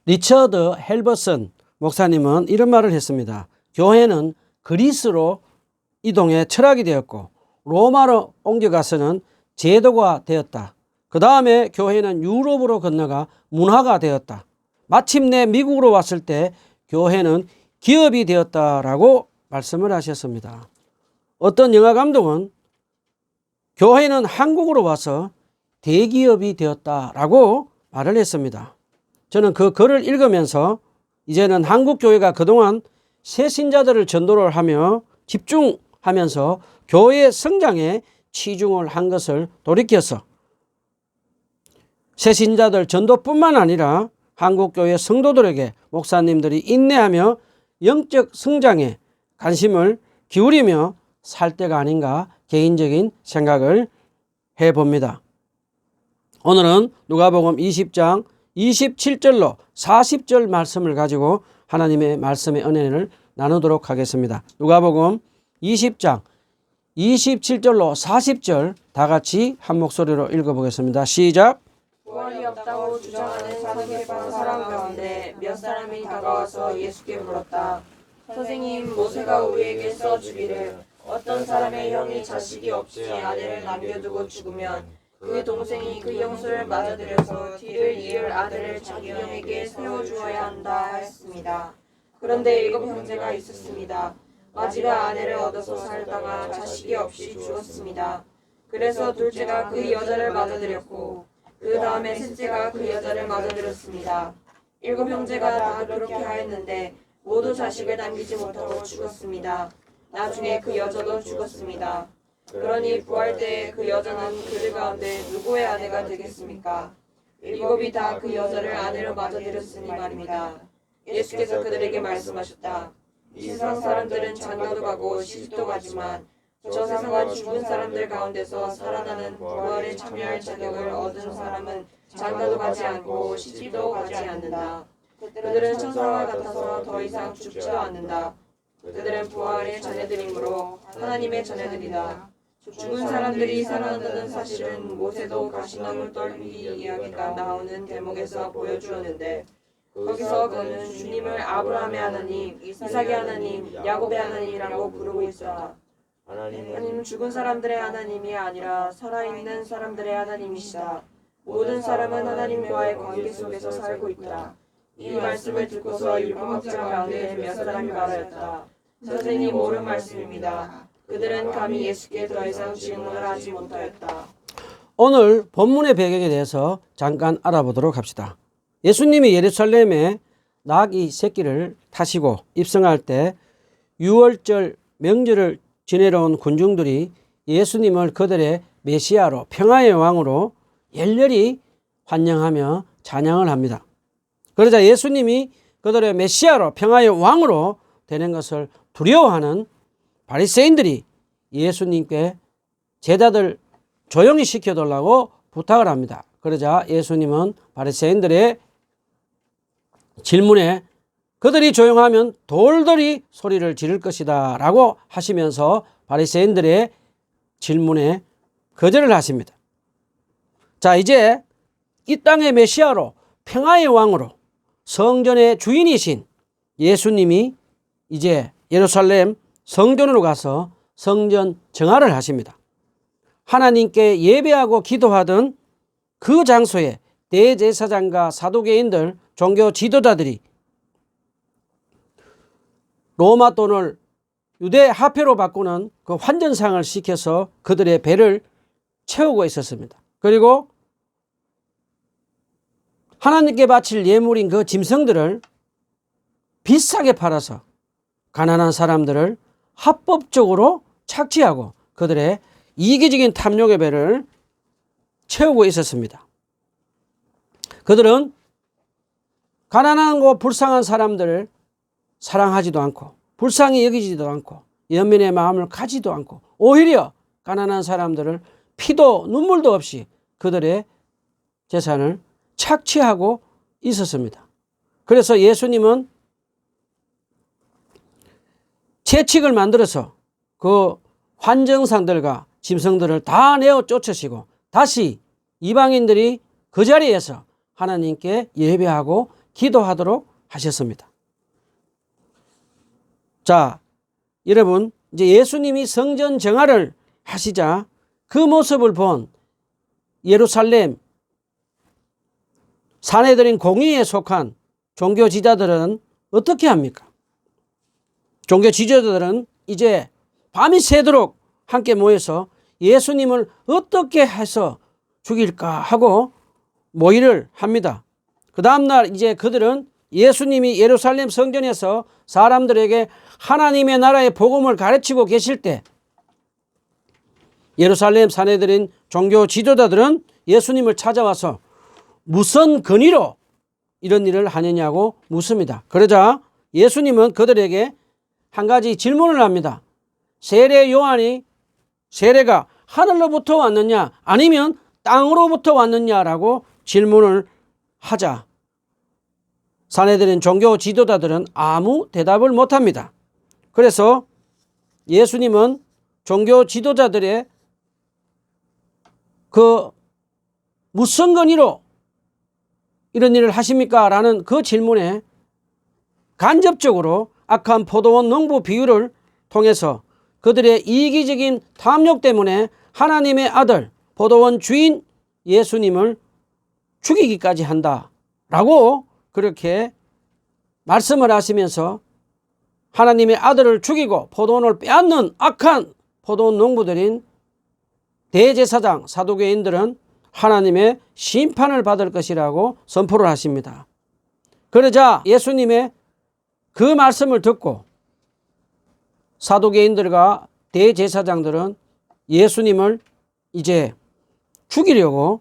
리처드 헬버슨 목사님은 이런 말을 했습니다. 교회는 그리스로 이동해 철학이 되었고 로마로 옮겨가서는 제도가 되었다. 그 다음에 교회는 유럽으로 건너가 문화가 되었다. 마침내 미국으로 왔을 때 교회는 기업이 되었다라고 말씀을 하셨습니다. 어떤 영화 감독은 교회는 한국으로 와서 대기업이 되었다라고 말을 했습니다. 저는 그 글을 읽으면서 이제는 한국 교회가 그동안 새신자들을 전도를 하며 집중하면서 교회의 성장에 치중을 한 것을 돌이켜서 새신자들 전도뿐만 아니라 한국 교회 성도들에게 목사님들이 인내하며 영적 성장에 관심을 기울이며 살 때가 아닌가 개인적인 생각을 해봅니다. 오늘은 누가복음 20장 27절로 40절 말씀을 가지고 하나님의 말씀의 은혜를 나누도록 하겠습니다. 누가복음 20장 27절로 40절 다 같이 한 목소리로 읽어보겠습니다. 시작. 부활이 없다고 주장하는 사두개파 사람 가운데 몇 사람이 다가와서 예수께 물었다. 선생님, 모세가 우리에게 써주기를 어떤 사람의 형이 자식이 없이 아내를 남겨두고 죽으면 그 동생이 그 형수를 맞아들여서 뒤를 이을 아들을 자기 형에게 세워주어야 한다 하였습니다. 그런데 7 형제가 있었습니다. 마지가 아내를 얻어서 살다가 자식이 없이 죽었습니다. 그래서 둘째가 그 여자를 맞아들였고 그 다음에 셋째가 그 여자를 맞아들였습니다. 7 형제가 다 그렇게 하였는데 모두 자식을 남기지 못하고 죽었습니다. 나중에 그 여자도 죽었습니다. 그러니 부활 때에 그 여자는 그들 가운데 누구의 아내가 되겠습니까? 7이 다 그 여자를 아내로 맞아들였으니 말입니다. 예수께서 그들에게 말씀하셨다. 이 세상 사람들은 장가도 가고 시집도 가지만 저 세상과 죽은 사람들 가운데서 살아나는 부활에 참여할 자격을 얻은 사람은 장가도 가지 않고 시집도 가지 않는다. 그들은 천사와 같아서 더 이상 죽지도 않는다. 그들은 부활의 자녀들이므로 하나님의 자녀들이다. 죽은 사람들이 살아난다는 사실은 모세도 가시나무 떨기 이야기가 나오는 대목에서 보여주었는데 거기서 그는 주님을 아브라함의 하나님, 이삭의 하나님, 야곱의 하나님이라고 부르고 있었다. 하나님은 죽은 사람들의 하나님이 아니라 살아있는 사람들의 하나님이시다. 모든 사람은 하나님과의 관계 속에서 살고 있다. 이 말씀을 듣고서 율법학자 가운데 몇 사람이 말하였다. 선생님, 옳은 말씀입니다. 그들은 감히 예수께 더 이상 질문을 하지 못하였다. 오늘 본문의 배경에 대해서 잠깐 알아보도록 합시다. 예수님이 예루살렘에 나귀 새끼를 타시고 입성할 때 유월절 명절을 지내러 온 군중들이 예수님을 그들의 메시아로 평화의 왕으로 열렬히 환영하며 찬양을 합니다. 그러자 예수님이 그들의 메시아로 평화의 왕으로 되는 것을 두려워하는 바리새인들이 예수님께 제자들 조용히 시켜달라고 부탁을 합니다. 그러자 예수님은 바리새인들의 질문에 그들이 조용하면 돌들이 소리를 지를 것이다 라고 하시면서 바리새인들의 질문에 거절을 하십니다. 자, 이제 이 땅의 메시아로 평화의 왕으로 성전의 주인이신 예수님이 이제 예루살렘 성전으로 가서 성전 정화를 하십니다. 하나님께 예배하고 기도하던 그 장소에 대제사장과 사두개인들, 종교 지도자들이 로마 돈을 유대 화폐로 바꾸는 그 환전상을 시켜서 그들의 배를 채우고 있었습니다. 그리고 하나님께 바칠 예물인 그 짐승들을 비싸게 팔아서 가난한 사람들을 합법적으로 착취하고 그들의 이기적인 탐욕의 배를 채우고 있었습니다. 그들은 가난하고 불쌍한 사람들을 사랑하지도 않고 불쌍히 여기지도 않고 연민의 마음을 가지도 않고 오히려 가난한 사람들을 피도 눈물도 없이 그들의 재산을 착취하고 있었습니다. 그래서 예수님은 채찍을 만들어서 그 환정상들과 짐승들을 다 내어 쫓으시고 다시 이방인들이 그 자리에서 하나님께 예배하고 기도하도록 하셨습니다. 자, 여러분, 이제 예수님이 성전 정화를 하시자 그 모습을 본 예루살렘 사내들인 공의에 속한 종교 지도자들은 어떻게 합니까? 종교 지도자들은 이제 밤이 새도록 함께 모여서 예수님을 어떻게 해서 죽일까 하고 모의를 합니다. 그 다음날 이제 그들은 예수님이 예루살렘 성전에서 사람들에게 하나님의 나라의 복음을 가르치고 계실 때 예루살렘 사내들인 종교 지도자들은 예수님을 찾아와서 무슨 근의로 이런 일을 하느냐고 묻습니다. 그러자 예수님은 그들에게 한 가지 질문을 합니다. 세례 요한이 세례가 하늘로부터 왔느냐 아니면 땅으로부터 왔느냐라고 질문을 하자 사내들인 종교 지도자들은 아무 대답을 못합니다. 그래서 예수님은 종교 지도자들의 그 무슨 근의로 이런 일을 하십니까? 라는 그 질문에 간접적으로 악한 포도원 농부 비유를 통해서 그들의 이기적인 탐욕 때문에 하나님의 아들 포도원 주인 예수님을 죽이기까지 한다라고 그렇게 말씀을 하시면서 하나님의 아들을 죽이고 포도원을 빼앗는 악한 포도원 농부들인 대제사장 사두개인들은 하나님의 심판을 받을 것이라고 선포를 하십니다. 그러자 예수님의 그 말씀을 듣고 사두개인들과 대제사장들은 예수님을 이제 죽이려고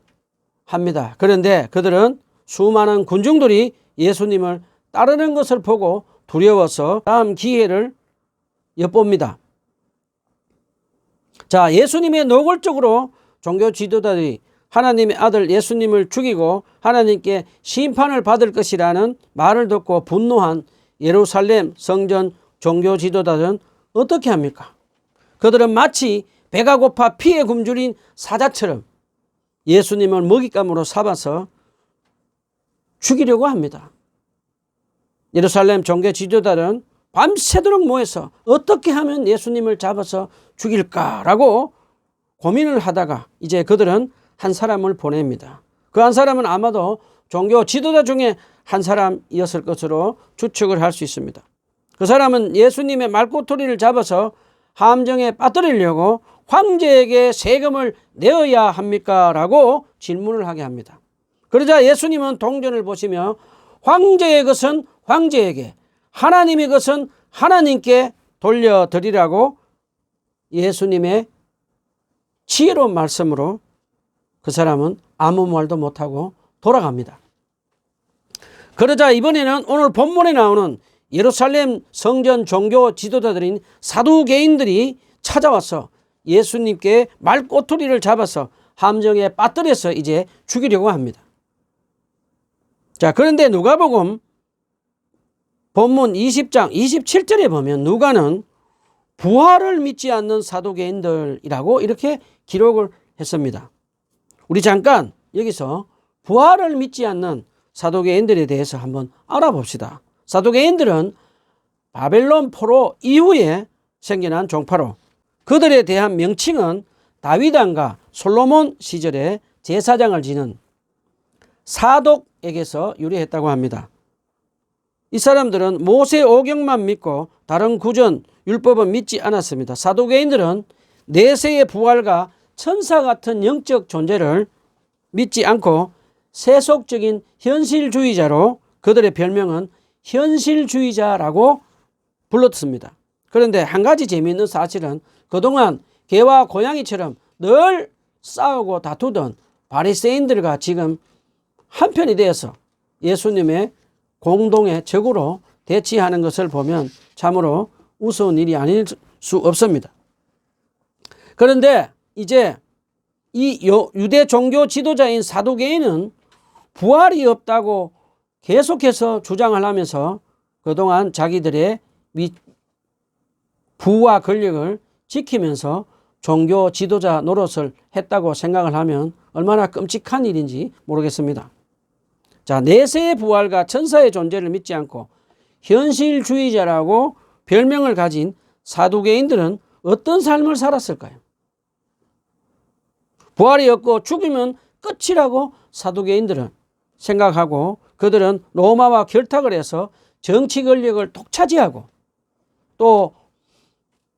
합니다. 그런데 그들은 수많은 군중들이 예수님을 따르는 것을 보고 두려워서 다음 기회를 엿봅니다. 자, 예수님의 노골적으로 종교 지도자들이 하나님의 아들 예수님을 죽이고 하나님께 심판을 받을 것이라는 말을 듣고 분노한 예루살렘 성전 종교 지도자들은 어떻게 합니까? 그들은 마치 배가 고파 피에 굶주린 사자처럼 예수님을 먹잇감으로 삼아서 죽이려고 합니다. 예루살렘 종교 지도자들은 밤새도록 모여서 어떻게 하면 예수님을 잡아서 죽일까라고 고민을 하다가 이제 그들은 한 사람을 보냅니다. 그 한 사람은 아마도 종교 지도자 중에 한 사람이었을 것으로 추측을 할 수 있습니다. 그 사람은 예수님의 말꼬투리를 잡아서 함정에 빠뜨리려고 황제에게 세금을 내어야 합니까? 라고 질문을 하게 합니다. 그러자 예수님은 동전을 보시며 황제의 것은 황제에게 하나님의 것은 하나님께 돌려드리라고 예수님의 지혜로운 말씀으로 그 사람은 아무 말도 못하고 돌아갑니다. 그러자 이번에는 오늘 본문에 나오는 예루살렘 성전 종교 지도자들인 사두개인들이 찾아와서 예수님께 말꼬투리를 잡아서 함정에 빠뜨려서 이제 죽이려고 합니다. 자, 그런데 누가복음 본문 20장 27절에 보면 누가는 부활을 믿지 않는 사두개인들이라고 이렇게 기록을 했습니다. 우리 잠깐 여기서 부활을 믿지 않는 사두개인들에 대해서 한번 알아봅시다. 사두개인들은 바벨론 포로 이후에 생겨난 종파로 그들에 대한 명칭은 다윗 왕과 솔로몬 시절에 제사장을 지는 사독에게서 유래했다고 합니다. 이 사람들은 모세 오경만 믿고 다른 구전 율법은 믿지 않았습니다. 사두개인들은 내세의 부활과 천사 같은 영적 존재를 믿지 않고 세속적인 현실주의자로 그들의 별명은 현실주의자라고 불렀습니다. 그런데 한 가지 재미있는 사실은 그동안 개와 고양이처럼 늘 싸우고 다투던 바리새인들과 지금 한편이 되어서 예수님의 공동의 적으로 대치하는 것을 보면 참으로 우스운 일이 아닐 수 없습니다. 그런데 이제 이 유대 종교 지도자인 사두개인은 부활이 없다고 계속해서 주장을 하면서 그동안 자기들의 부와 권력을 지키면서 종교 지도자 노릇을 했다고 생각을 하면 얼마나 끔찍한 일인지 모르겠습니다. 자, 내세의 부활과 천사의 존재를 믿지 않고 현실주의자라고 별명을 가진 사두개인들은 어떤 삶을 살았을까요? 부활이 없고 죽으면 끝이라고 사두개인들은 생각하고 그들은 로마와 결탁을 해서 정치 권력을 독차지하고 또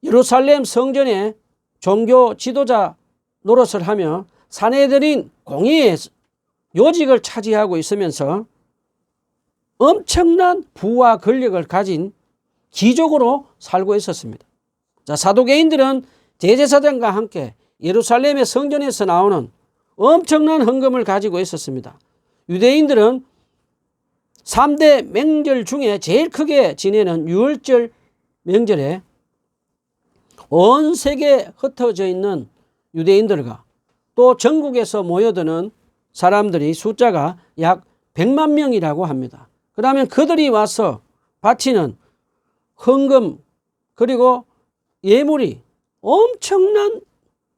예루살렘 성전에 종교 지도자 노릇을 하며 사내들인 공의의 요직을 차지하고 있으면서 엄청난 부와 권력을 가진 귀족으로 살고 있었습니다. 자, 사두개인들은 대제사장과 함께 예루살렘의 성전에서 나오는 엄청난 헌금을 가지고 있었습니다. 유대인들은 3대 명절 중에 제일 크게 지내는 유월절 명절에 온 세계에 흩어져 있는 유대인들과 또 전국에서 모여드는 사람들이 숫자가 약 100만 명이라고 합니다. 그러면 그들이 와서 바치는 헌금 그리고 예물이 엄청난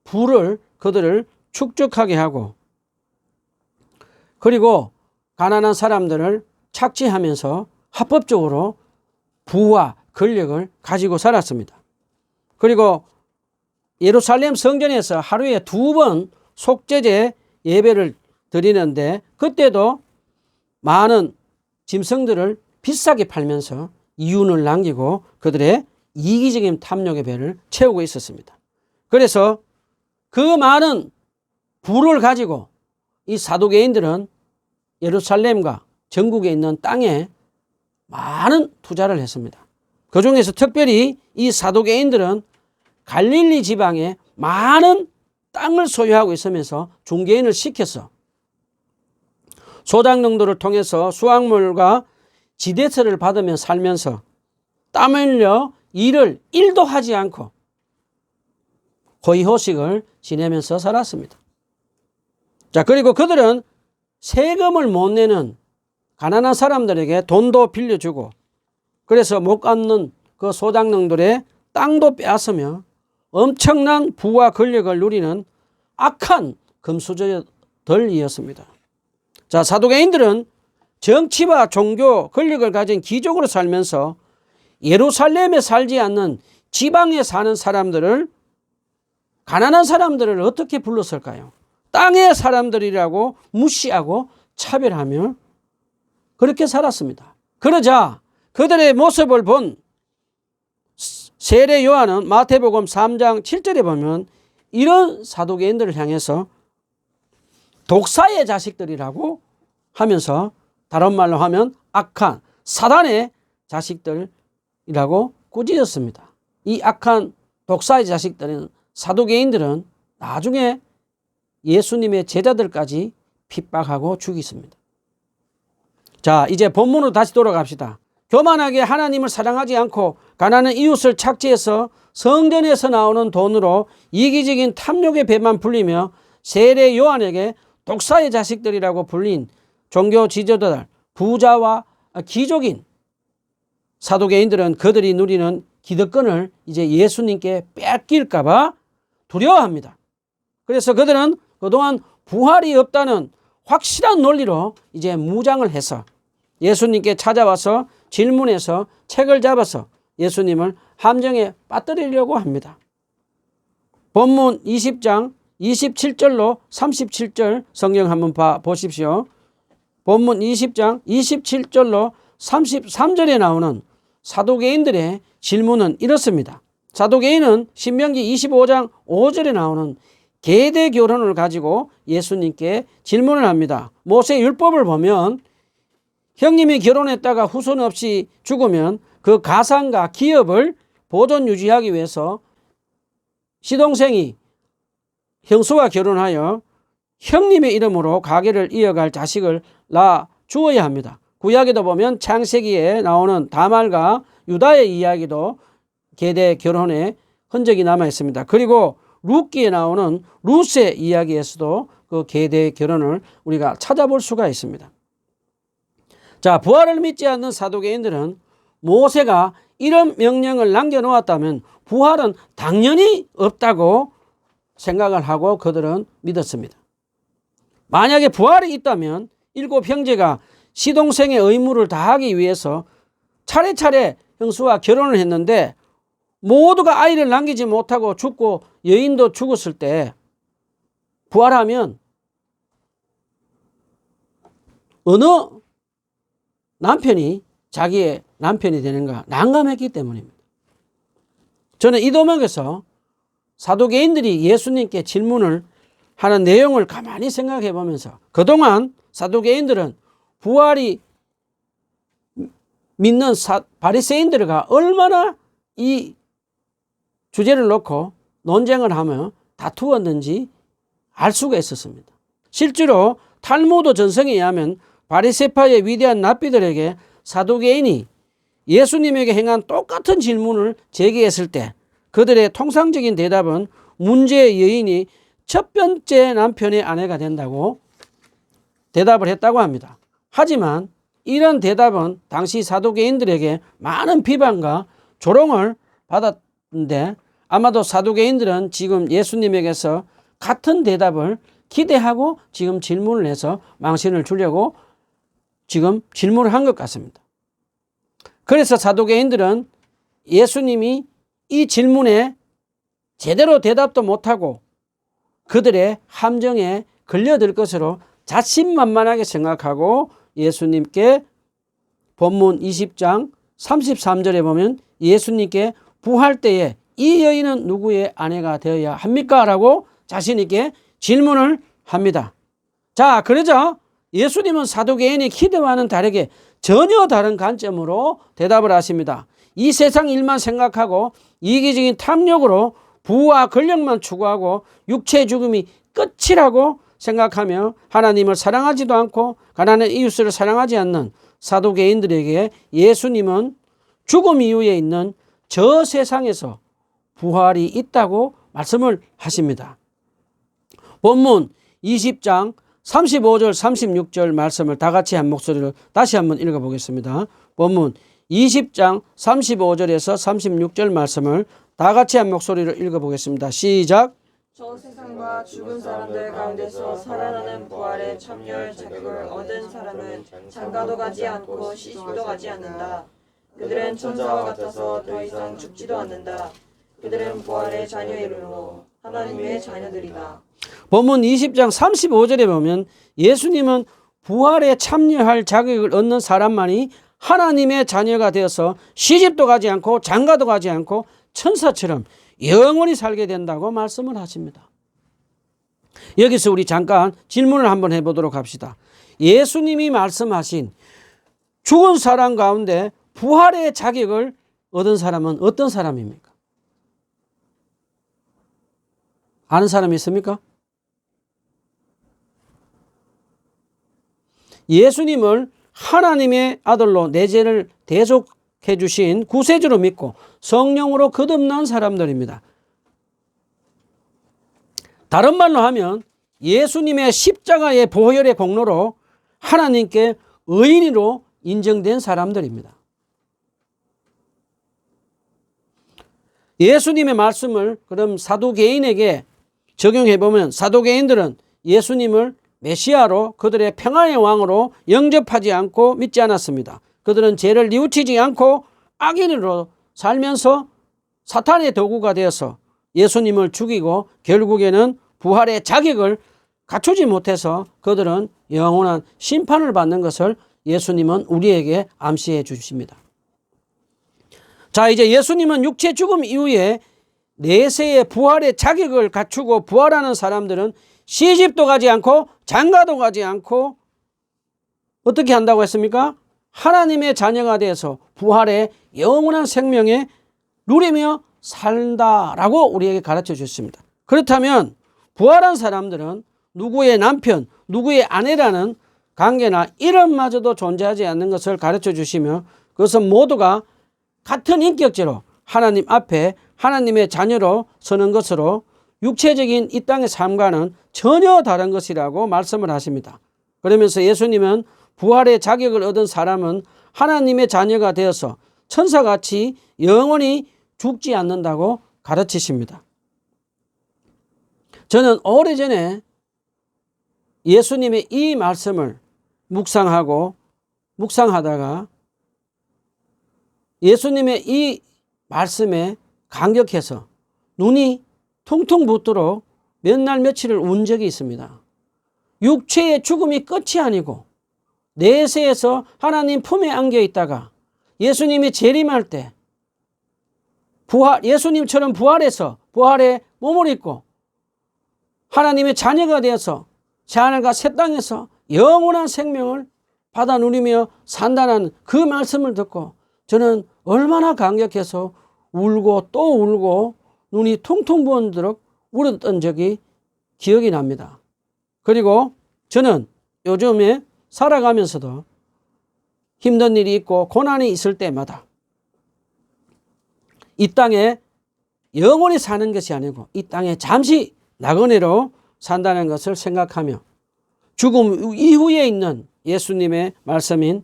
부를 그들을 축적하게 하고 그리고 가난한 사람들을 착취하면서 합법적으로 부와 권력을 가지고 살았습니다. 그리고 예루살렘 성전에서 하루에 2번 속죄제 예배를 드리는데 그때도 많은 짐승들을 비싸게 팔면서 이윤을 남기고 그들의 이기적인 탐욕의 배를 채우고 있었습니다. 그래서 그 많은 부를 가지고 이 사두개인들은 예루살렘과 전국에 있는 땅에 많은 투자를 했습니다. 그 중에서 특별히 이 사두개인들은 갈릴리 지방에 많은 땅을 소유하고 있으면서 중개인을 시켜서 소장농도를 통해서 수확물과 지대세를 받으며 살면서 땀 흘려 일을 1도 하지 않고 호의호식을 지내면서 살았습니다. 자, 그리고 그들은 세금을 못 내는 가난한 사람들에게 돈도 빌려주고 그래서 못 갚는 그 소장농들의 땅도 빼앗으며 엄청난 부와 권력을 누리는 악한 금수저들이었습니다. 자, 사두개인들은 정치와 종교 권력을 가진 귀족으로 살면서 예루살렘에 살지 않는 지방에 사는 사람들을 가난한 사람들을 어떻게 불렀을까요? 땅의 사람들이라고 무시하고 차별하며 그렇게 살았습니다. 그러자 그들의 모습을 본 세례 요한은 마태복음 3장 7절에 보면 이런 사두개인들을 향해서 독사의 자식들이라고 하면서 다른 말로 하면 악한 사단의 자식들이라고 꾸짖었습니다. 이 악한 독사의 자식들은 사두개인들은 나중에 예수님의 제자들까지 핍박하고 죽였습니다. 자, 이제 본문으로 다시 돌아갑시다. 교만하게 하나님을 사랑하지 않고 가난한 이웃을 착취해서 성전에서 나오는 돈으로 이기적인 탐욕의 배만 불리며 세례 요한에게 독사의 자식들이라고 불린 종교 지도자들, 부자와 귀족인 사두개인들은 그들이 누리는 기득권을 이제 예수님께 뺏길까 봐 두려워합니다. 그래서 그들은 그동안 부활이 없다는 확실한 논리로 이제 무장을 해서 예수님께 찾아와서 질문해서 책을 잡아서 예수님을 함정에 빠뜨리려고 합니다. 본문 20장 27절로 37절 성경 한번 보십시오. 본문 20장 27절로 33절에 나오는 사두개인들의 질문은 이렇습니다. 사두개인은 신명기 25장 5절에 나오는 계대 결혼을 가지고 예수님께 질문을 합니다. 모세 율법을 보면 형님이 결혼했다가 후손 없이 죽으면 그 가상과 기업을 보존 유지하기 위해서 시동생이 형수와 결혼하여 형님의 이름으로 가게를 이어갈 자식을 낳아 주어야 합니다. 구약에도 보면 창세기에 나오는 다말과 유다의 이야기도 계대 결혼의 흔적이 남아 있습니다. 그리고 룻기에 나오는 룻의 이야기에서도 그 계대 결혼을 우리가 찾아볼 수가 있습니다. 자, 부활을 믿지 않는 사두개인들은 모세가 이런 명령을 남겨놓았다면 부활은 당연히 없다고 생각을 하고 그들은 믿었습니다. 만약에 부활이 있다면 7 형제가 시동생의 의무를 다하기 위해서 차례차례 형수와 결혼을 했는데 모두가 아이를 남기지 못하고 죽고 여인도 죽었을 때 부활하면 어느 남편이 자기의 남편이 되는가 난감했기 때문입니다. 저는 이 도목에서 사두개인들이 예수님께 질문을 하는 내용을 가만히 생각해 보면서 그동안 사두개인들은 부활이 믿는 바리새인들과 얼마나 이 주제를 놓고 논쟁을 하며 다투었는지 알 수가 있었습니다. 실제로 탈무드 전성에 의하면 바리새파의 위대한 랍비들에게 사두개인이 예수님에게 행한 똑같은 질문을 제기했을 때 그들의 통상적인 대답은 문제의 여인이 첫 번째 남편의 아내가 된다고 대답을 했다고 합니다. 하지만 이런 대답은 당시 사두개인들에게 많은 비방과 조롱을 받았는데 아마도 사두개인들은 지금 예수님에게서 같은 대답을 기대하고 지금 질문을 해서 망신을 주려고 지금 질문을 한 것 같습니다. 그래서 사두개인들은 예수님이 이 질문에 제대로 대답도 못하고 그들의 함정에 걸려들 것으로 자신만만하게 생각하고 예수님께 본문 20장 33절에 보면 예수님께 부활 때에 이 여인은 누구의 아내가 되어야 합니까? 라고 자신 있게 질문을 합니다. 자, 그러자 예수님은 사두개인의 기대와는 다르게 전혀 다른 관점으로 대답을 하십니다. 이 세상 일만 생각하고 이기적인 탐욕으로 부와 권력만 추구하고 육체의 죽음이 끝이라고 생각하며 하나님을 사랑하지도 않고 가난한 이웃을 사랑하지 않는 사두개인들에게 예수님은 죽음 이후에 있는 저 세상에서 부활이 있다고 말씀을 하십니다. 본문 20장 35절 36절 말씀을 다 같이 한 목소리로 다시 한번 읽어보겠습니다. 본문 20장 35절에서 36절 말씀을 다 같이 한 목소리로 읽어보겠습니다. 시작. 저 세상과 죽은 사람들 가운데서 살아나는 부활에 참여할 자격을 얻은 사람은 장가도 가지 않고 시집도 가지 않는다. 그들은 천사와 같아서 더 이상 죽지도 않는다. 그들은 부활의 자녀이므로 하나님의 자녀들이다. 본문 20장 35절에 보면 예수님은 부활에 참여할 자격을 얻는 사람만이 하나님의 자녀가 되어서 시집도 가지 않고 장가도 가지 않고 천사처럼 영원히 살게 된다고 말씀을 하십니다. 여기서 우리 잠깐 질문을 한번 해보도록 합시다. 예수님이 말씀하신 죽은 사람 가운데 부활의 자격을 얻은 사람은 어떤 사람입니까? 아는 사람이 있습니까? 예수님을 하나님의 아들로 내 죄를 대속해 주신 구세주로 믿고 성령으로 거듭난 사람들입니다. 다른 말로 하면 예수님의 십자가의 보혈의 공로로 하나님께 의인으로 인정된 사람들입니다. 예수님의 말씀을 그럼 사두개인에게 적용해 보면 사두개인들은 예수님을 메시아로 그들의 평화의 왕으로 영접하지 않고 믿지 않았습니다. 그들은 죄를 뉘우치지 않고 악인으로 살면서 사탄의 도구가 되어서 예수님을 죽이고 결국에는 부활의 자격을 갖추지 못해서 그들은 영원한 심판을 받는 것을 예수님은 우리에게 암시해 주십니다. 자, 이제 예수님은 육체 죽음 이후에 내세의 부활의 자격을 갖추고 부활하는 사람들은 시집도 가지 않고 장가도 가지 않고 어떻게 한다고 했습니까? 하나님의 자녀가 되어서 부활의 영원한 생명에 누리며 산다라고 우리에게 가르쳐 주셨습니다. 그렇다면 부활한 사람들은 누구의 남편, 누구의 아내라는 관계나 이름마저도 존재하지 않는 것을 가르쳐 주시며 그것은 모두가 같은 인격체로 하나님 앞에 하나님의 자녀로 서는 것으로 육체적인 이 땅의 삶과는 전혀 다른 것이라고 말씀을 하십니다. 그러면서 예수님은 부활의 자격을 얻은 사람은 하나님의 자녀가 되어서 천사같이 영원히 죽지 않는다고 가르치십니다. 저는 오래전에 예수님의 이 말씀을 묵상하다가 예수님의 이 말씀에 감격해서 눈이 퉁퉁 붓도록 몇 날 며칠을 운 적이 있습니다. 육체의 죽음이 끝이 아니고 내세에서 하나님 품에 안겨 있다가 예수님이 재림할 때 예수님처럼 부활해서 부활의 몸을 입고 하나님의 자녀가 되어서 새하늘과 새 땅에서 영원한 생명을 받아 누리며 산다는 그 말씀을 듣고 저는 얼마나 감격해서 울고 또 울고 눈이 퉁퉁 부어도록 울었던 적이 기억이 납니다. 그리고 저는 요즘에 살아가면서도 힘든 일이 있고 고난이 있을 때마다 이 땅에 영원히 사는 것이 아니고 이 땅에 잠시 나그네로 산다는 것을 생각하며 죽음 이후에 있는 예수님의 말씀인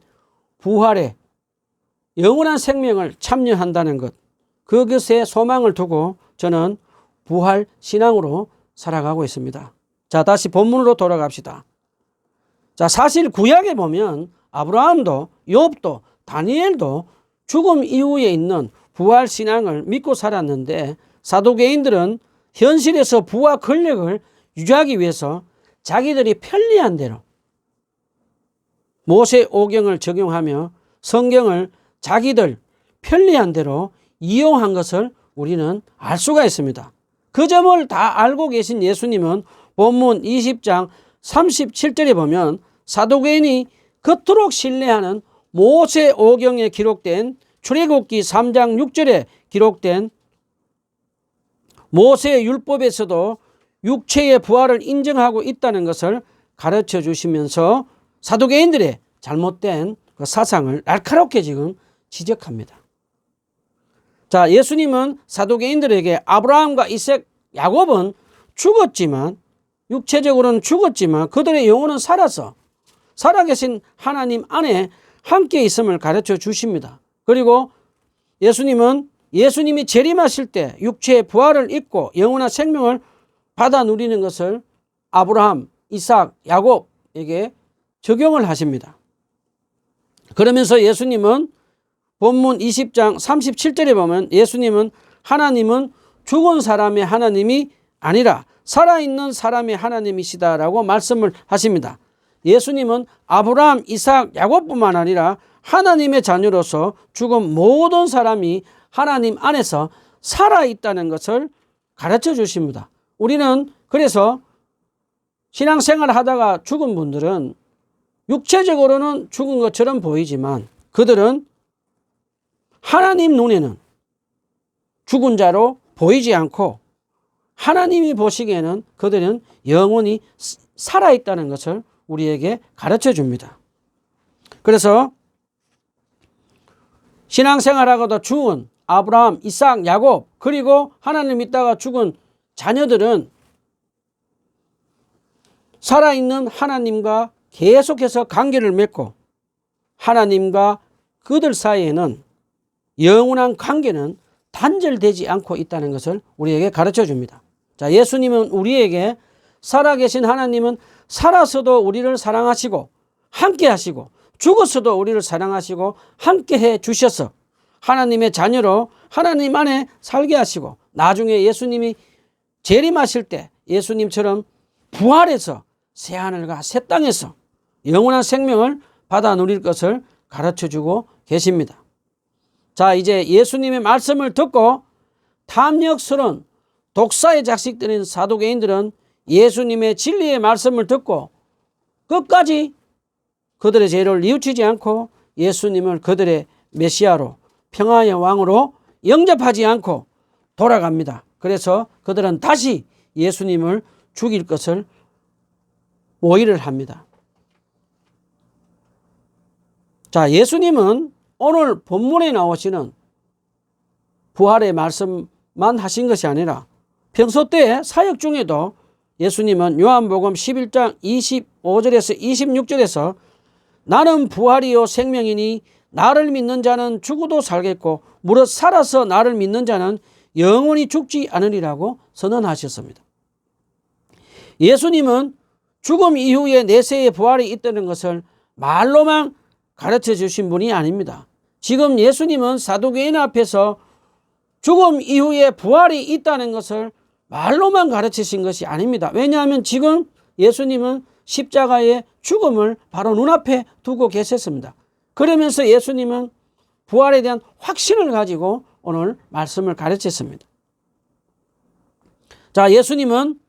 부활의 영원한 생명을 참여한다는 것, 그것에 소망을 두고 저는 부활 신앙으로 살아가고 있습니다. 자, 다시 본문으로 돌아갑시다. 자, 사실 구약에 보면 아브라함도 욥도 다니엘도 죽음 이후에 있는 부활 신앙을 믿고 살았는데 사두개인들은 현실에서 부와 권력을 유지하기 위해서 자기들이 편리한 대로 모세 오경을 적용하며 성경을 자기들 편리한 대로 이용한 것을 우리는 알 수가 있습니다. 그 점을 다 알고 계신 예수님은 본문 20장 37절에 보면 사두개인이 그토록 신뢰하는 모세 오경에 기록된 출애굽기 3장 6절에 기록된 모세의 율법에서도 육체의 부활을 인정하고 있다는 것을 가르쳐 주시면서 사두개인들의 잘못된 그 사상을 날카롭게 지금 지적합니다. 자, 예수님은 사두개인들에게 아브라함과 이삭, 야곱은 죽었지만 육체적으로는 죽었지만 그들의 영혼은 살아서 살아계신 하나님 안에 함께 있음을 가르쳐 주십니다. 그리고 예수님은 예수님이 재림하실 때 육체의 부활을 입고 영원한 생명을 받아 누리는 것을 아브라함, 이삭, 야곱에게 적용을 하십니다. 그러면서 예수님은 본문 20장 37절에 보면 예수님은 하나님은 죽은 사람의 하나님이 아니라 살아있는 사람의 하나님이시다라고 말씀을 하십니다. 예수님은 아브라함, 이삭, 야곱뿐만 아니라 하나님의 자녀로서 죽은 모든 사람이 하나님 안에서 살아있다는 것을 가르쳐 주십니다. 우리는 그래서 신앙생활을 하다가 죽은 분들은 육체적으로는 죽은 것처럼 보이지만 그들은 하나님 눈에는 죽은 자로 보이지 않고 하나님이 보시기에는 그들은 영원히 살아있다는 것을 우리에게 가르쳐 줍니다. 그래서 신앙생활하고도 죽은 아브라함, 이삭, 야곱 그리고 하나님 믿다가 죽은 자녀들은 살아있는 하나님과 계속해서 관계를 맺고 하나님과 그들 사이에는 영원한 관계는 단절되지 않고 있다는 것을 우리에게 가르쳐 줍니다. 자, 예수님은 우리에게 살아계신 하나님은 살아서도 우리를 사랑하시고 함께 하시고 죽었어도 우리를 사랑하시고 함께 해 주셔서 하나님의 자녀로 하나님 안에 살게 하시고 나중에 예수님이 재림하실 때 예수님처럼 부활해서 새하늘과 새 땅에서 영원한 생명을 받아 누릴 것을 가르쳐 주고 계십니다. 자, 이제 예수님의 말씀을 듣고 탐욕스러운 독사의 자식들인 사두개인들은 예수님의 진리의 말씀을 듣고 끝까지 그들의 죄를 뉘우치지 않고 예수님을 그들의 메시아로 평화의 왕으로 영접하지 않고 돌아갑니다. 그래서 그들은 다시 예수님을 죽일 것을 모의를 합니다. 자, 예수님은 오늘 본문에 나오시는 부활의 말씀만 하신 것이 아니라 평소 때 사역 중에도 예수님은 요한복음 11장 25절에서 26절에서 나는 부활이요 생명이니 나를 믿는 자는 죽어도 살겠고 무릇 살아서 나를 믿는 자는 영원히 죽지 않으리라고 선언하셨습니다. 예수님은 죽음 이후에 내세의 부활이 있다는 것을 말로만 가르쳐 주신 분이 아닙니다. 지금 예수님은 사두개인 앞에서 죽음 이후에 부활이 있다는 것을 말로만 가르치신 것이 아닙니다. 왜냐하면 지금 예수님은 십자가의 죽음을 바로 눈앞에 두고 계셨습니다. 그러면서 예수님은 부활에 대한 확신을 가지고 오늘 말씀을 가르쳤습니다. 자, 예수님은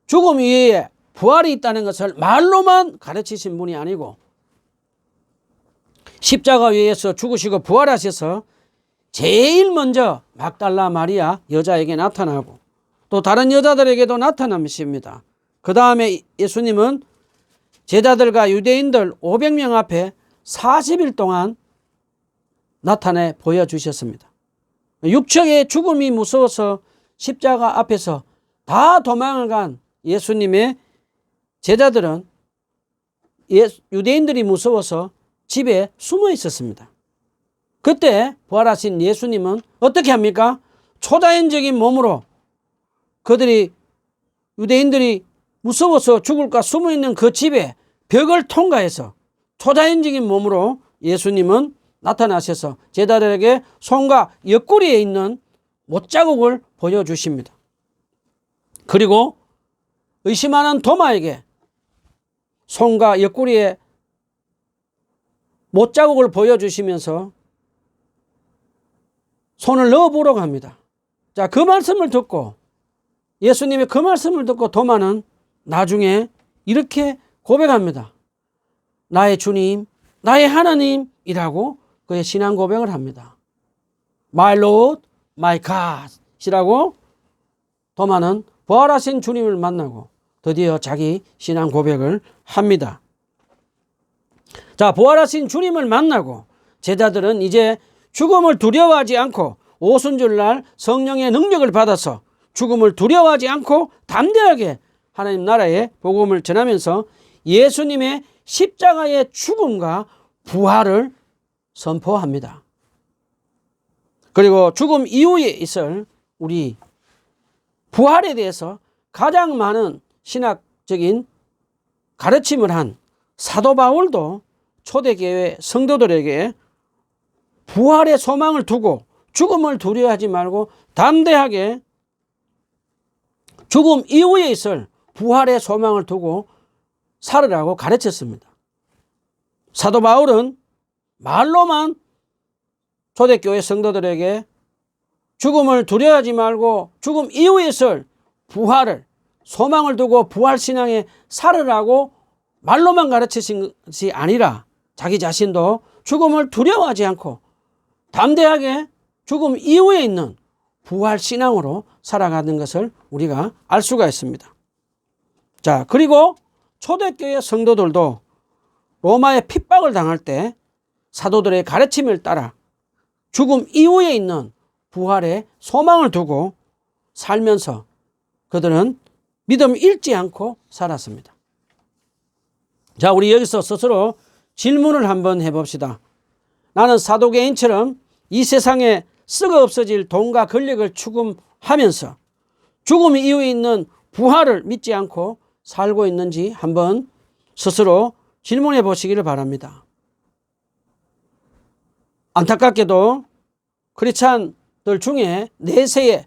죽음 이후에 부활이 있다는 것을 말로만 가르치신 분이 아니고 십자가 위에서 죽으시고 부활하셔서 제일 먼저 막달라 마리아 여자에게 나타나고 또 다른 여자들에게도 나타나십니다. 그 다음에 예수님은 제자들과 유대인들 500명 앞에 40일 동안 나타내 보여주셨습니다. 육체의 죽음이 무서워서 십자가 앞에서 다 도망을 간 예수님의 제자들은 유대인들이 무서워서 집에 숨어 있었습니다. 그때 부활하신 예수님은 어떻게 합니까? 초자연적인 몸으로 그들이 유대인들이 무서워서 죽을까 숨어 있는 그 집에 벽을 통과해서 초자연적인 몸으로 예수님은 나타나셔서 제자들에게 손과 옆구리에 있는 못자국을 보여주십니다. 그리고 의심하는 도마에게 손과 옆구리에 못자국을 보여주시면서 손을 넣어보라고 합니다. 자, 그 말씀을 듣고 예수님의 그 말씀을 듣고 도마는 나중에 이렇게 고백합니다. 나의 주님, 나의 하나님이라고 그의 신앙 고백을 합니다. My Lord, my God 이라고 도마는 부활하신 주님을 만나고 드디어 자기 신앙 고백을 합니다. 자, 부활하신 주님을 만나고 제자들은 이제 죽음을 두려워하지 않고 오순절날 성령의 능력을 받아서 죽음을 두려워하지 않고 담대하게 하나님 나라의 복음을 전하면서 예수님의 십자가의 죽음과 부활을 선포합니다. 그리고 죽음 이후에 있을 우리 부활에 대해서 가장 많은 신학적인 가르침을 한 사도 바울도 초대교회 성도들에게 부활의 소망을 두고 죽음을 두려워하지 말고 담대하게 죽음 이후에 있을 부활의 소망을 두고 살으라고 가르쳤습니다. 사도 바울은 말로만 초대교회 성도들에게 죽음을 두려워하지 말고 죽음 이후에 있을 부활을 소망을 두고 부활신앙에 살으라고 말로만 가르치신 것이 아니라 자기 자신도 죽음을 두려워하지 않고 담대하게 죽음 이후에 있는 부활신앙으로 살아가는 것을 우리가 알 수가 있습니다. 자, 그리고 초대교회 성도들도 로마의 핍박을 당할 때 사도들의 가르침을 따라 죽음 이후에 있는 부활에 소망을 두고 살면서 그들은 믿음 잃지 않고 살았습니다. 자, 우리 여기서 스스로 질문을 한번 해봅시다. 나는 사도개인처럼 이 세상에 썩어 없어질 돈과 권력을 추구하면서 죽음 이후에 있는 부활을 믿지 않고 살고 있는지 한번 스스로 질문해 보시기를 바랍니다. 안타깝게도 크리스찬들 중에 내세의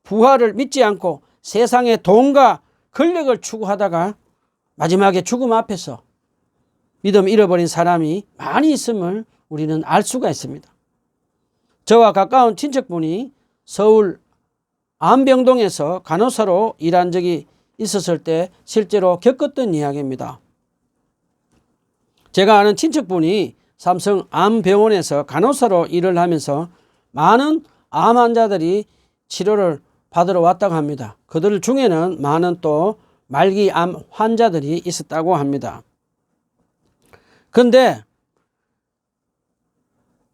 부활을 믿지 않고 세상의 돈과 권력을 추구하다가 마지막에 죽음 앞에서 믿음 잃어버린 사람이 많이 있음을 우리는 알 수가 있습니다. 저와 가까운 친척분이 서울 안병동에서 간호사로 일한 적이 있었을 때 실제로 겪었던 이야기입니다. 제가 아는 친척분이 삼성 암병원에서 간호사로 일을 하면서 많은 암 환자들이 치료를 받으러 왔다고 합니다. 그들 중에는 많은 또 말기 암 환자들이 있었다고 합니다. 그런데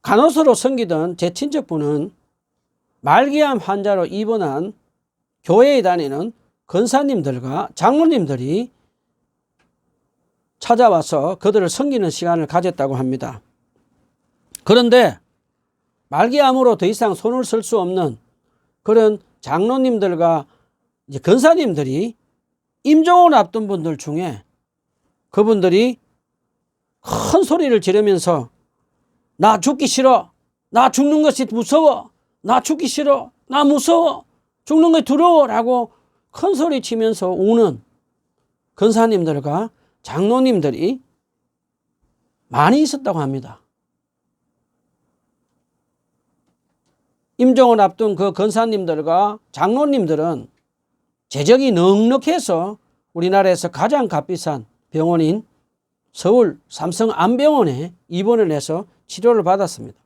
간호사로 섬기던 제 친척분은 말기암 환자로 입원한 교회에 다니는 권사님들과 장로님들이 찾아와서 그들을 섬기는 시간을 가졌다고 합니다. 그런데 말기암으로 더 이상 손을 쓸 수 없는 그런 장로님들과 이제 권사님들이 임종을 앞둔 분들 중에 그분들이 큰 소리를 지르면서 나 죽기 싫어, 나 죽는 것이 무서워, 나 죽기 싫어, 나 무서워, 죽는 것이 두려워 라고 큰 소리 치면서 우는 권사님들과 장로님들이 많이 있었다고 합니다. 임종을 앞둔 그 권사님들과 장로님들은 재정이 넉넉해서 우리나라에서 가장 값비싼 병원인 서울 삼성암병원에 입원을 해서 치료를 받았습니다.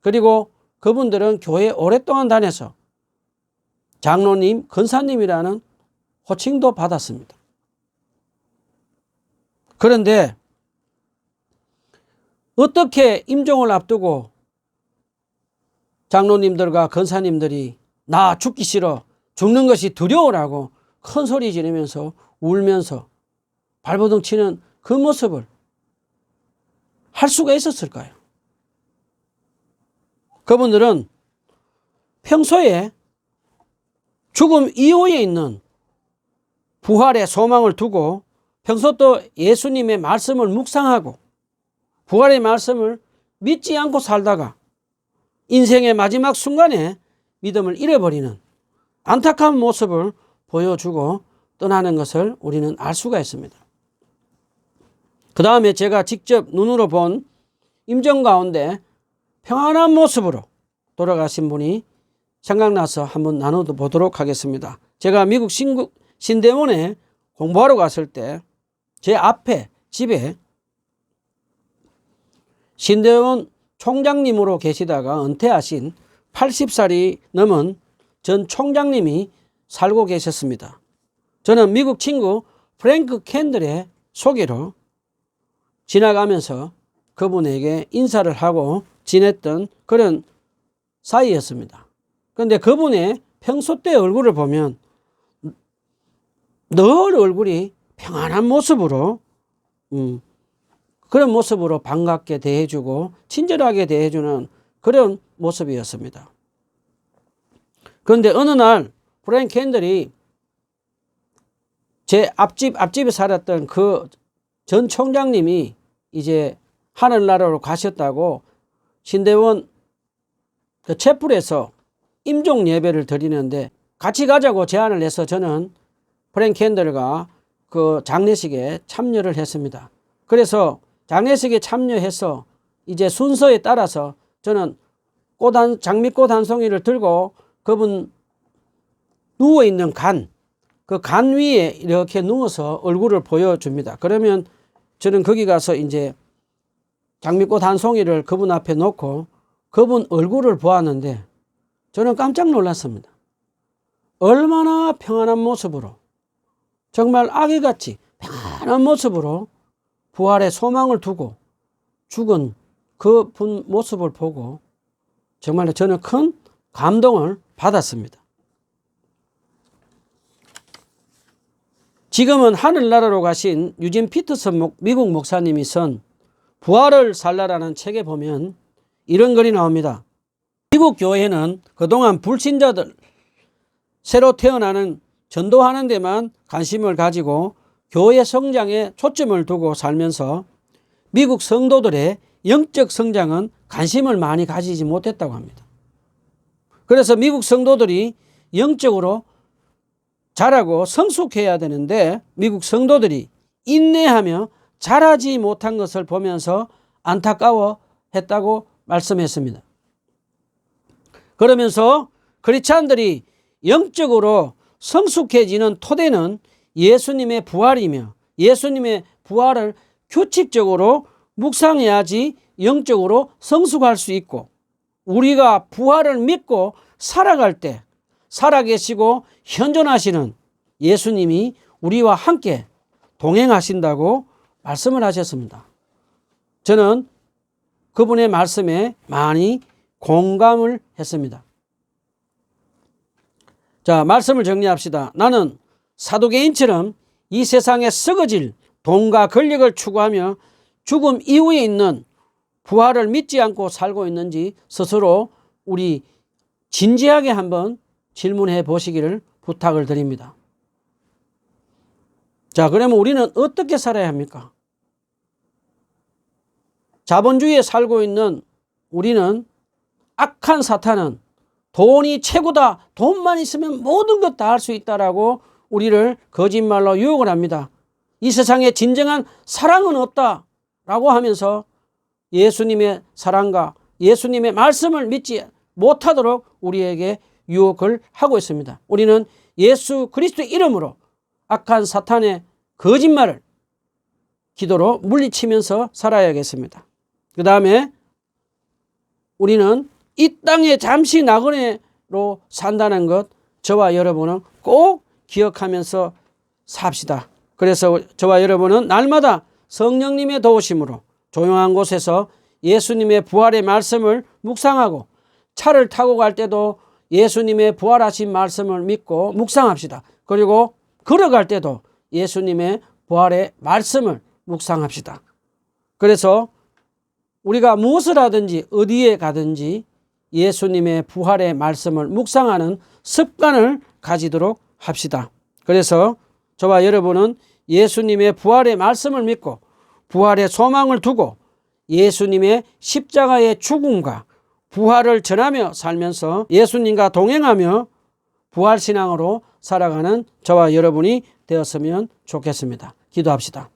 그리고 그분들은 교회에 오랫동안 다녀서 장로님, 권사님이라는 호칭도 받았습니다. 그런데 어떻게 임종을 앞두고 장로님들과 권사님들이 나 죽기 싫어, 죽는 것이 두려워라고 큰 소리 지르면서 울면서 발버둥 치는 그 모습을 할 수가 있었을까요? 그분들은 평소에 죽음 이후에 있는 부활의 소망을 두고 평소 또 예수님의 말씀을 묵상하고 부활의 말씀을 믿지 않고 살다가 인생의 마지막 순간에 믿음을 잃어버리는 안타까운 모습을 보여주고 떠나는 것을 우리는 알 수가 있습니다. 그 다음에 제가 직접 눈으로 본 임종 가운데 평안한 모습으로 돌아가신 분이 생각나서 한번 나눠보도록 하겠습니다. 제가 미국 신대원에 공부하러 갔을 때 제 앞에 집에 신대원 총장님으로 계시다가 은퇴하신 80살이 넘은 전 총장님이 살고 계셨습니다. 저는 미국 친구 프랭크 캔들의 소개로 지나가면서 그분에게 인사를 하고 지냈던 그런 사이였습니다. 그런데 그분의 평소 때 얼굴을 보면 늘 얼굴이 평안한 모습으로 그런 모습으로 반갑게 대해주고 친절하게 대해주는 그런 모습이었습니다. 그런데 어느 날 프랭크 캔들이 제 앞집에 살았던 그 전 총장님이 이제 하늘나라로 가셨다고 신대원 그 채플에서 임종 예배를 드리는데 같이 가자고 제안을 해서 저는 프랭크 캔들과 그 장례식에 참여를 했습니다. 그래서 장례식에 참여해서 이제 순서에 따라서 저는 장미꽃 한 송이를 들고 그분 누워있는 그 간 위에 이렇게 누워서 얼굴을 보여줍니다. 그러면 저는 거기 가서 이제 장미꽃 한 송이를 그분 앞에 놓고 그분 얼굴을 보았는데 저는 깜짝 놀랐습니다. 얼마나 평안한 모습으로 정말 아기같이 평안한 모습으로 부활의 소망을 두고 죽은 그 분 모습을 보고 정말로 저는 큰 감동을 받았습니다. 지금은 하늘나라로 가신 유진 피터슨 미국 목사님이 쓴 부활을 살라라는 책에 보면 이런 글이 나옵니다. 미국 교회는 그동안 불신자들 새로 태어나는 전도하는 데만 관심을 가지고 교회 성장에 초점을 두고 살면서 미국 성도들의 영적 성장은 관심을 많이 가지지 못했다고 합니다. 그래서 미국 성도들이 영적으로 자라고 성숙해야 되는데 미국 성도들이 인내하며 자라지 못한 것을 보면서 안타까워했다고 말씀했습니다. 그러면서 크리스찬들이 영적으로 성숙해지는 토대는 예수님의 부활이며 예수님의 부활을 규칙적으로 묵상해야지 영적으로 성숙할 수 있고 우리가 부활을 믿고 살아갈 때 살아계시고 현존하시는 예수님이 우리와 함께 동행하신다고 말씀을 하셨습니다. 저는 그분의 말씀에 많이 공감을 했습니다. 자, 말씀을 정리합시다. 나는 사도개인처럼 이 세상에 썩어질 돈과 권력을 추구하며 죽음 이후에 있는 부활을 믿지 않고 살고 있는지 스스로 우리 진지하게 한번 질문해 보시기를 부탁을 드립니다. 자, 그러면 우리는 어떻게 살아야 합니까? 자본주의에 살고 있는 우리는 악한 사탄은 돈이 최고다. 돈만 있으면 모든 것 다 할 수 있다라고 우리를 거짓말로 유혹을 합니다. 이 세상에 진정한 사랑은 없다라고 하면서 예수님의 사랑과 예수님의 말씀을 믿지 못하도록 우리에게 유혹을 하고 있습니다. 우리는 예수 그리스도의 이름으로 악한 사탄의 거짓말을 기도로 물리치면서 살아야겠습니다. 그 다음에 우리는 이 땅에 잠시 나그네로 산다는 것 저와 여러분은 꼭 기억하면서 삽시다. 그래서 저와 여러분은 날마다 성령님의 도우심으로 조용한 곳에서 예수님의 부활의 말씀을 묵상하고 차를 타고 갈 때도 예수님의 부활하신 말씀을 믿고 묵상합시다. 그리고 걸어갈 때도 예수님의 부활의 말씀을 묵상합시다. 그래서 우리가 무엇을 하든지 어디에 가든지 예수님의 부활의 말씀을 묵상하는 습관을 가지도록 합시다. 그래서 저와 여러분은 예수님의 부활의 말씀을 믿고 부활의 소망을 두고 예수님의 십자가의 죽음과 부활을 전하며 살면서 예수님과 동행하며 부활신앙으로 살아가는 저와 여러분이 되었으면 좋겠습니다. 기도합시다.